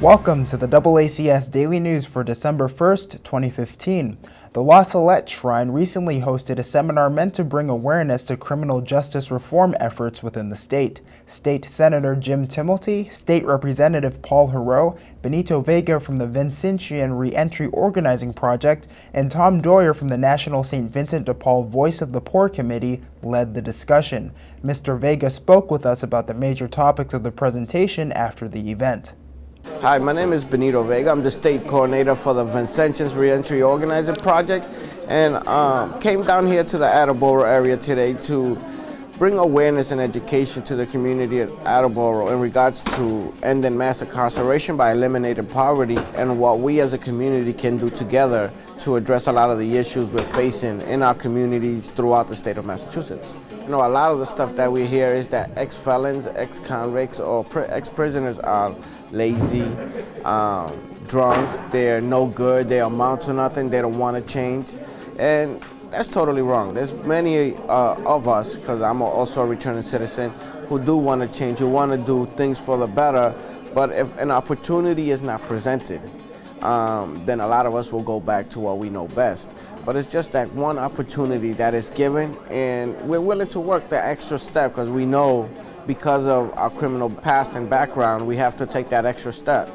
Welcome to the DoubleACS Daily News for December 1st, 2015. The Salette Shrine recently hosted a seminar meant to bring awareness to criminal justice reform efforts within the state. State Senator Jim Timilty, State Representative Paul Heroux, Benito Vega from the Vincentian Re-entry Organizing Project, and Tom Dwyer from the National St. Vincent de Paul Voice of the Poor Committee led the discussion. Mr. Vega spoke with us about the major topics of the presentation after the event. Hi, my name is Benito Vega. I'm the state coordinator for the Vincentian Re-entry Organizing Project, and came down here to the Attleboro area today to bring awareness and education to the community at Attleboro in regards to ending mass incarceration by eliminating poverty and what we as a community can do together to address a lot of the issues we're facing in our communities throughout the state of Massachusetts. You know, a lot of the stuff that we hear is that ex-felons, ex-convicts, or ex-prisoners are lazy, drunks, they're no good, they amount to nothing, they don't want to change. And that's totally wrong. There's many of us, because I'm also a returning citizen, who do want to change, who want to do things for the better, but if an opportunity is not presented, then a lot of us will go back to what we know best. But it's just that one opportunity that is given, and we're willing to work the extra step because we know because of our criminal past and background, we have to take that extra step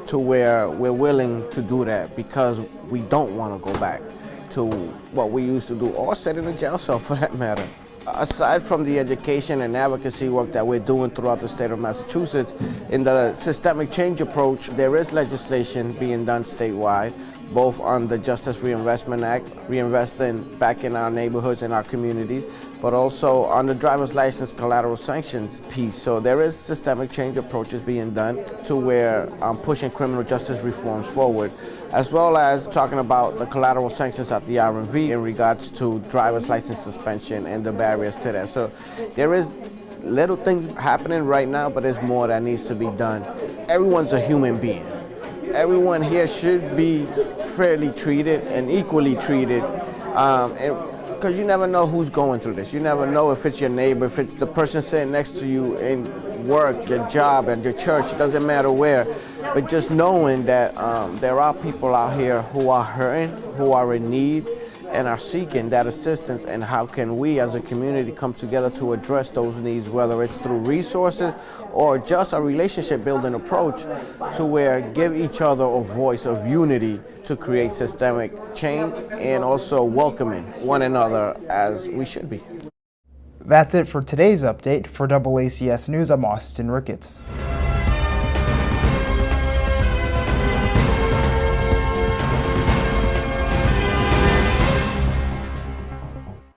to where we're willing to do that because we don't want to go back to what we used to do or sit in a jail cell for that matter. Aside from the education and advocacy work that we're doing throughout the state of Massachusetts, in the systemic change approach, there is legislation being done statewide, both on the Justice Reinvestment Act, reinvesting back in our neighborhoods and our communities, but also on the driver's license collateral sanctions piece. So there is systemic change approaches being done to where I'm pushing criminal justice reforms forward, as well as talking about the collateral sanctions at the RMV in regards to driver's license suspension and the barriers to that. So there is little things happening right now, but there's more that needs to be done. Everyone's a human being. Everyone here should be fairly treated and equally treated, because you never know who's going through this. You never know if it's your neighbor, if it's the person sitting next to you in work, your job, at your church, it doesn't matter where. But just knowing that there are people out here who are hurting, who are in need, and are seeking that assistance, and how can we as a community come together to address those needs, whether it's through resources or just a relationship building approach to where give each other a voice of unity to create systemic change and also welcoming one another as we should be. That's it for today's update. For DoubleACS News, I'm Austin Ricketts.